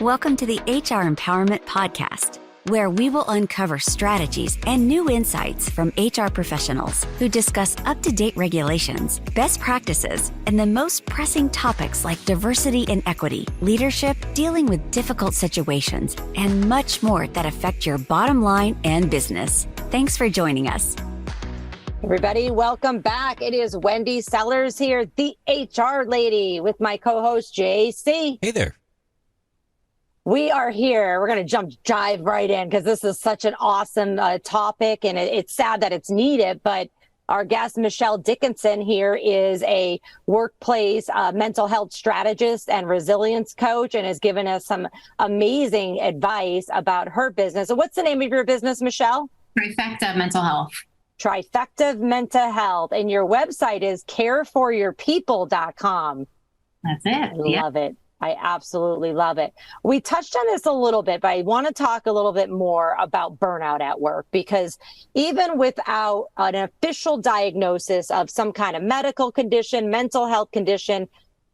Welcome to the HR Empowerment Podcast, where we will uncover strategies and new insights from HR professionals who discuss up-to-date regulations, best practices, and the most pressing topics like diversity and equity, leadership, dealing with difficult situations, and much more that affect your bottom line and business. Thanks for joining us. Everybody, welcome back. It is Wendy Sellers here, the HR lady, with my co-host, JC. Hey there. We are here. We're going to dive right in because this is such an awesome topic, and it's sad that it's needed. But our guest, Michelle Dickinson, here is a workplace mental health strategist and resilience coach, and has given us some amazing advice about her business. So what's the name of your business, Michelle? Trifecta Mental Health. Trifecta Mental Health. And your website is careforyourpeople.com. That's it. Love it. I absolutely love it. We touched on this a little bit, but I want to talk a little bit more about burnout at work, because even without an official diagnosis of some kind of medical condition, mental health condition,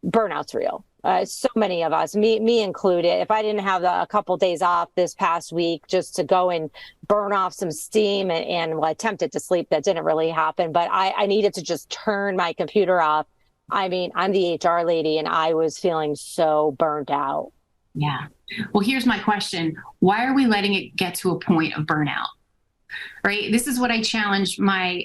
burnout's real. So many of us, me included, if I didn't have a couple days off this past week just to go and burn off some steam and attempted to sleep, that didn't really happen. But I needed to just turn my computer off. I mean, I'm the HR lady, and I was feeling so burnt out. Yeah. Well, here's my question. Why are we letting it get to a point of burnout? Right? This is what I challenge my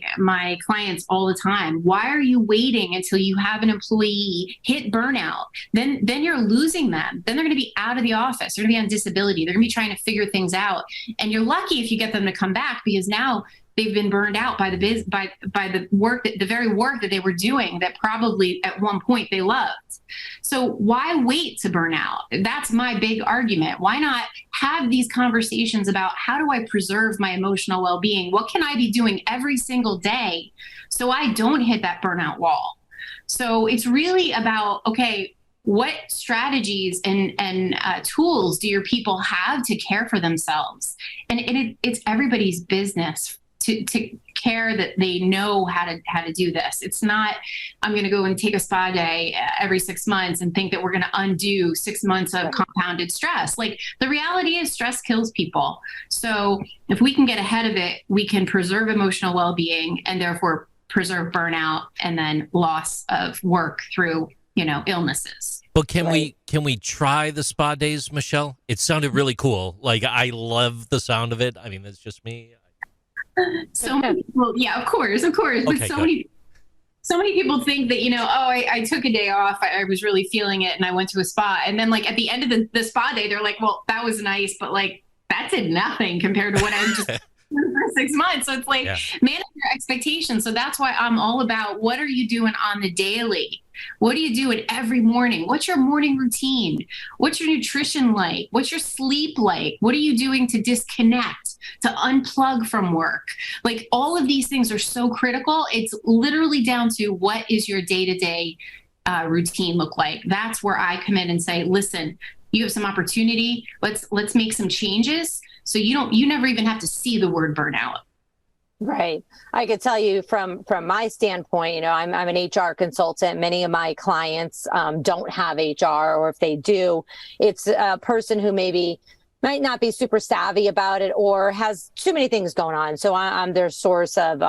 clients all the time. Why are you waiting until you have an employee hit burnout? Then you're losing them. Then they're going to be out of the office. They're going to be on disability. They're going to be trying to figure things out. And you're lucky if you get them to come back, because now they've been burned out by the work, the very work that they were doing that probably at one point they loved. So why wait to burn out? That's my big argument. Why not have these conversations about how do I preserve my emotional well-being? What can I be doing every single day so I don't hit that burnout wall? So it's really about, okay, what strategies and tools do your people have to care for themselves? And it's everybody's business to care that they know how to do this. It's not, I'm going to go and take a spa day every 6 months and think that we're going to undo 6 months of compounded stress. Like, the reality is stress kills people. So if we can get ahead of it, we can preserve emotional well-being and therefore preserve burnout and then loss of work through, illnesses. But can we try the spa days, Michelle? It sounded really cool. Like, I love the sound of it. I mean, that's just me. So many people, yeah, of course. But okay, so many people think that, I took a day off. I was really feeling it, and I went to a spa. And then, like, at the end of the spa day, they're like, well, that was nice, but like, that did nothing compared to what I just for 6 months. So it's like, manage your expectations. So that's why I'm all about, what are you doing on the daily? What do you do every morning? What's your morning routine? What's your nutrition like? What's your sleep like? What are you doing to disconnect, to unplug from work? Like, all of these things are so critical. It's literally down to, what is your day-to-day routine look like? That's where I come in and say, listen, you have some opportunity. Let's make some changes. So you never even have to see the word burnout. Right. I could tell you from my standpoint, I'm an HR consultant. Many of my clients don't have HR, or if they do, it's a person who maybe might not be super savvy about it or has too many things going on. So I'm their source of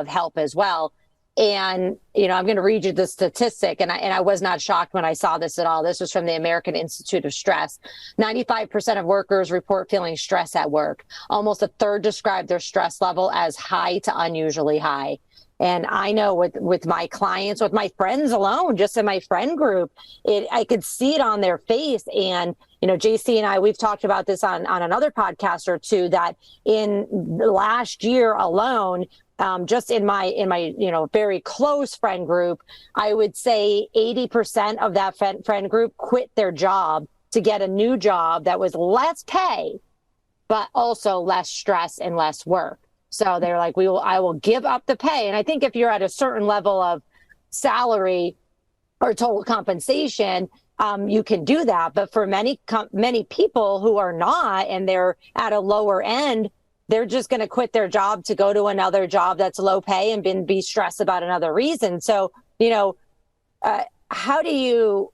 help as well. And, I'm going to read you the statistic, and I was not shocked when I saw this at all. This was from the American Institute of Stress. 95% of workers report feeling stress at work. Almost a third describe their stress level as high to unusually high. And I know with my clients, with my friends alone, just in my friend group, I could see it on their face. And, JC and I, we've talked about this on another podcast or two, that in the last year alone, just in my very close friend group, I would say 80% of that friend group quit their job to get a new job that was less pay, but also less stress and less work. So they're like, I will give up the pay. And I think if you're at a certain level of salary or total compensation, you can do that. But for many people who are not, and they're at a lower end, they're just going to quit their job to go to another job that's low pay and be stressed about another reason. So, how do you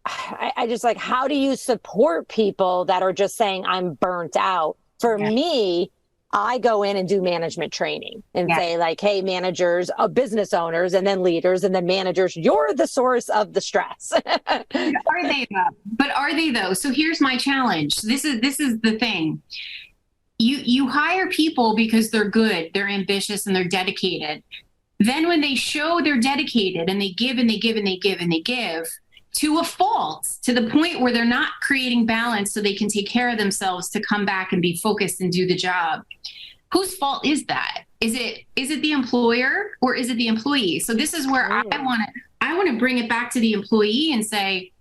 I just like, how do you support people that are just saying, I'm burnt out? For me, I go in and do management training and say like, hey, managers, business owners, and then leaders, and then managers, you're the source of the stress. Are they though? But are they though? So here's my challenge. This is the thing. You hire people because they're good, they're ambitious, and they're dedicated. Then when they show they're dedicated and they give and they give and they give and they give, to a fault, to the point where they're not creating balance so they can take care of themselves to come back and be focused and do the job. Whose fault is that? Is it the employer or is it the employee? So this is where I want to bring it back to the employee and say,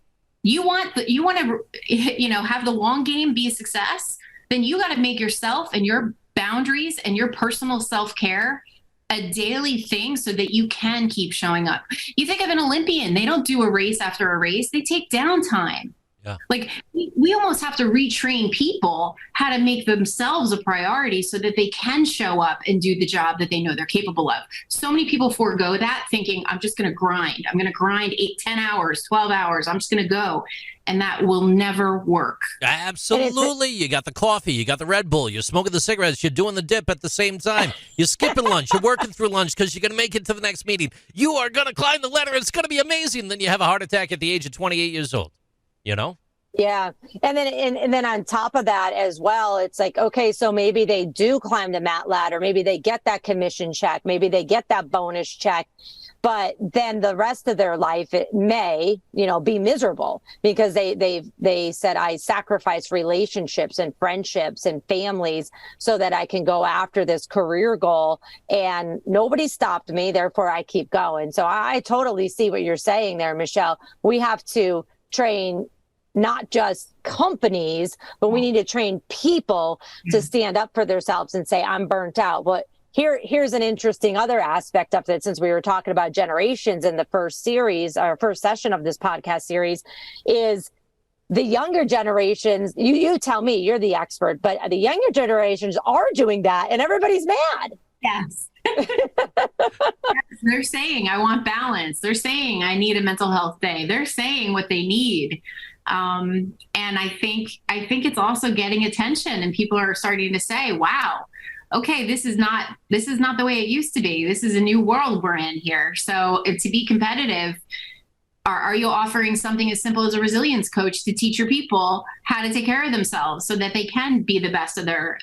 you want to have the long game be a success, then you got to make yourself and your boundaries and your personal self-care a daily thing so that you can keep showing up. You think of an Olympian, they don't do a race after a race, they take downtime. Yeah. Like we almost have to retrain people how to make themselves a priority so that they can show up and do the job that they know they're capable of. So many people forego that thinking, I'm just going to grind. I'm going to grind 8, 10 hours, 12 hours. I'm just going to go. And that will never work. Absolutely. You got the coffee, you got the Red Bull, you're smoking the cigarettes, you're doing the dip at the same time. You're skipping lunch, you're working through lunch because you're going to make it to the next meeting. You are going to climb the ladder. It's going to be amazing. Then you have a heart attack at the age of 28 years old. You know? Yeah. And then on top of that as well, it's like, okay, so maybe they do climb the mat ladder. Maybe they get that commission check. Maybe they get that bonus check. But then the rest of their life, it may, be miserable because they said, I sacrifice relationships and friendships and families so that I can go after this career goal. And nobody stopped me. Therefore, I keep going. So I totally see what you're saying there, Michelle. We have to train not just companies, but we need to train people to stand up for themselves and say, I'm burnt out. But here's an interesting other aspect of it, since we were talking about generations in the first series, our first session of this podcast series, is the younger generations, you tell me, you're the expert, but the younger generations are doing that and everybody's mad. Yes. They're saying, I want balance. They're saying, I need a mental health day. They're saying what they need. And I think it's also getting attention, and people are starting to say, wow, okay, this is not the way it used to be. This is a new world we're in here. So to be competitive, are you offering something as simple as a resilience coach to teach your people how to take care of themselves so that they can be the best of their,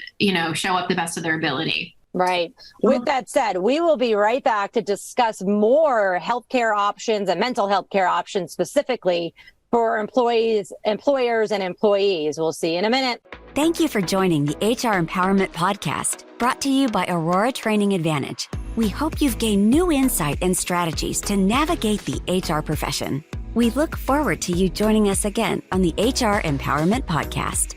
show up the best of their ability? Right. With that said, we will be right back to discuss more healthcare options and mental health care options specifically for employers, and employees. We'll see you in a minute. Thank you for joining the HR Empowerment Podcast, brought to you by Aurora Training Advantage. We hope you've gained new insight and strategies to navigate the HR profession. We look forward to you joining us again on the HR Empowerment Podcast.